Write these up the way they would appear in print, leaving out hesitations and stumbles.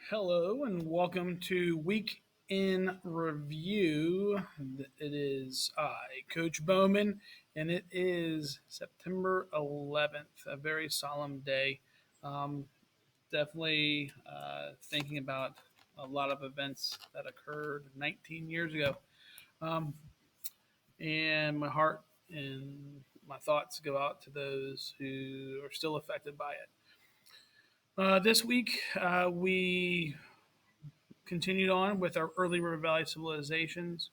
Hello and welcome to Week in Review. It is I, Coach Bowman, and it is September 11th, a very solemn day. Um, Definitely thinking about a lot of events that occurred 19 years ago. Um, and my heart and my thoughts go out to those who are still affected by it. This week, we continued on with our early River Valley civilizations.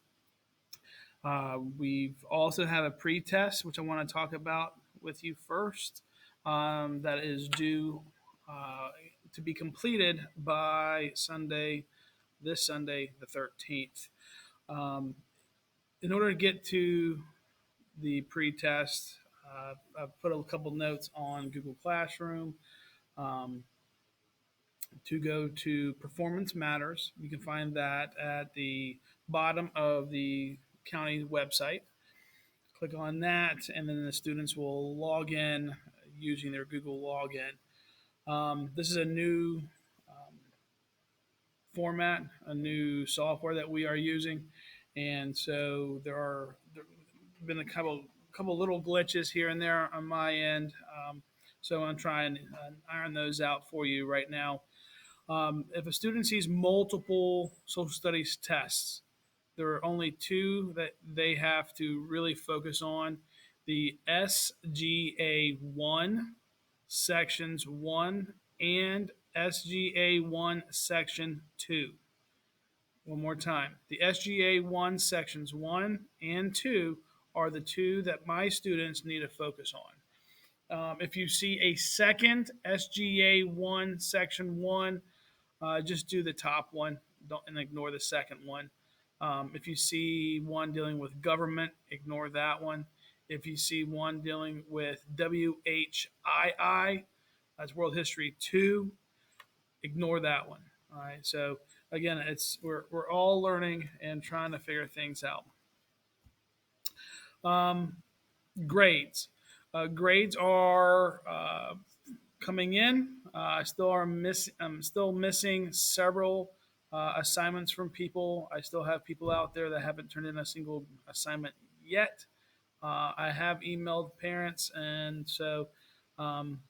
We've also have a pre-test, which I want to talk about with you first. That is due uh, to be completed by this Sunday, the 13th. Um, in order to get to the pre-test, I've put a couple notes on Google Classroom. Um, to go to Performance Matters. You can find that at the bottom of the county website. Click on that, and then the students will log in using their Google login. This is a new format, a new software that we are using, and so there have been a couple little glitches here and there on my end. So I'm trying to iron those out for you right now. If a student sees multiple social studies tests, there are only two that they have to really focus on: the SGA1 sections 1 and SGA1 section 2. One more time. The SGA1 sections 1 and 2 are the two that my students need to focus on. If you see a second SGA1 section 1, just do the top one, don't and ignore the second one. If you see one dealing with government, ignore that one. If you see one dealing with WHII, that's World History 2, ignore that one. All right. So again, we're all learning and trying to figure things out. Um, Grades. Grades are coming in. I'm still missing several assignments from people. I still have people out there that haven't turned in a single assignment yet. I have emailed parents, and so um,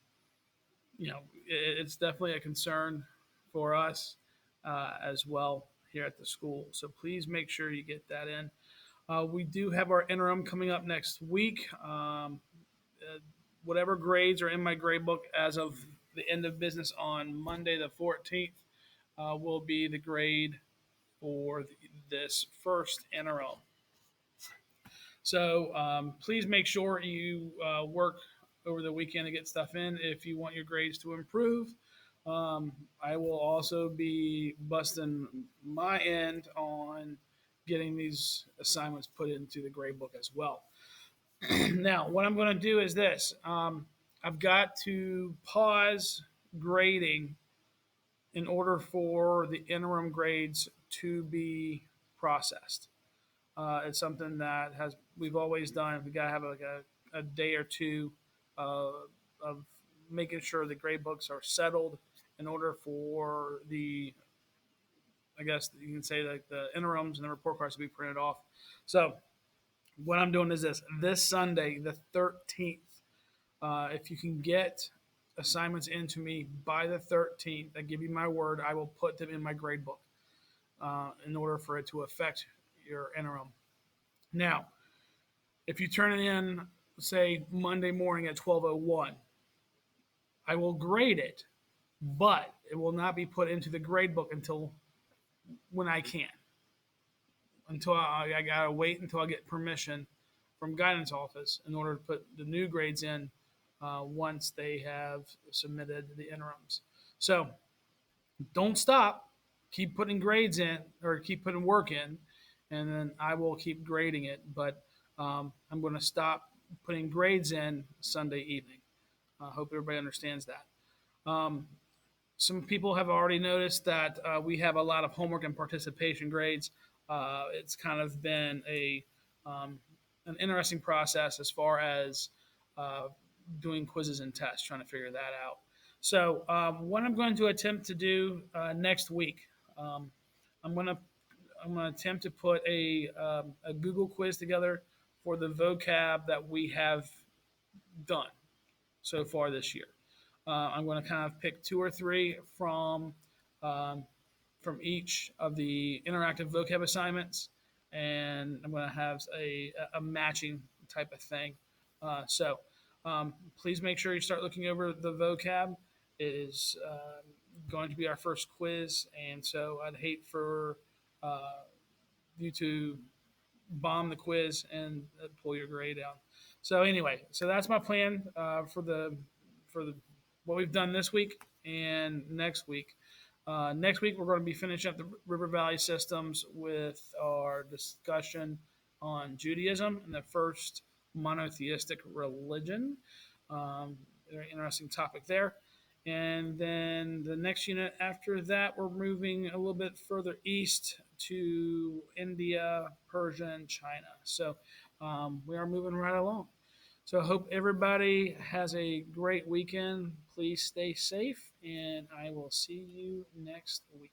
it's definitely a concern for us as well here at the school. So please make sure you get that in. We do have our interim coming up next week. Uh, Whatever grades are in my grade book as of the end of business on Monday the 14th will be the grade for this first interim. So please make sure you work over the weekend to get stuff in if you want your grades to improve. I will also be busting my end on getting these assignments put into the grade book as well. Now, what I'm going to do is this. I've got to pause grading in order for the interim grades to be processed. It's something that has we've always done. We got to have like a day or two uh, of making sure the grade books are settled in order for I guess you can say like the interims and the report cards to be printed off. So what I'm doing is this Sunday, the 13th. If you can get assignments into me by the 13th, I give you my word, I will put them in my grade book in order for it to affect your interim. Now, if you turn it in, say Monday morning at 12:01, I will grade it, but it will not be put into the grade book until when I can. Until I gotta wait until I get permission from guidance office in order to put the new grades in once they have submitted the interims. So don't stop. Keep putting grades in or keep putting work in, and then I will keep grading it. But I'm going to stop putting grades in Sunday evening. I hope everybody understands that. Um, some people have already noticed that we have a lot of homework and participation grades. It's kind of been um, an interesting process as far as uh, doing quizzes and tests, trying to figure that out. So, what I'm going to attempt to do next week, um, I'm going to I'm going to attempt to put a Google quiz together for the vocab that we have done so far this year. I'm going to kind of pick two or three um, from each of the interactive vocab assignments, and I'm going to have a matching type of thing. So please make sure you start looking over the vocab. It is going to be our first quiz, and so I'd hate for uh, you to bomb the quiz and pull your grade down. So anyway, so that's my plan for the what we've done this week and next week. Next week we're going to be finishing up the River Valley systems with our discussion on Judaism and the first monotheistic religion. Very interesting topic there. And then the next unit after that, we're moving a little bit further east to India, Persia, and China. So we are moving right along. So I hope everybody has a great weekend. Please stay safe, and I will see you next week.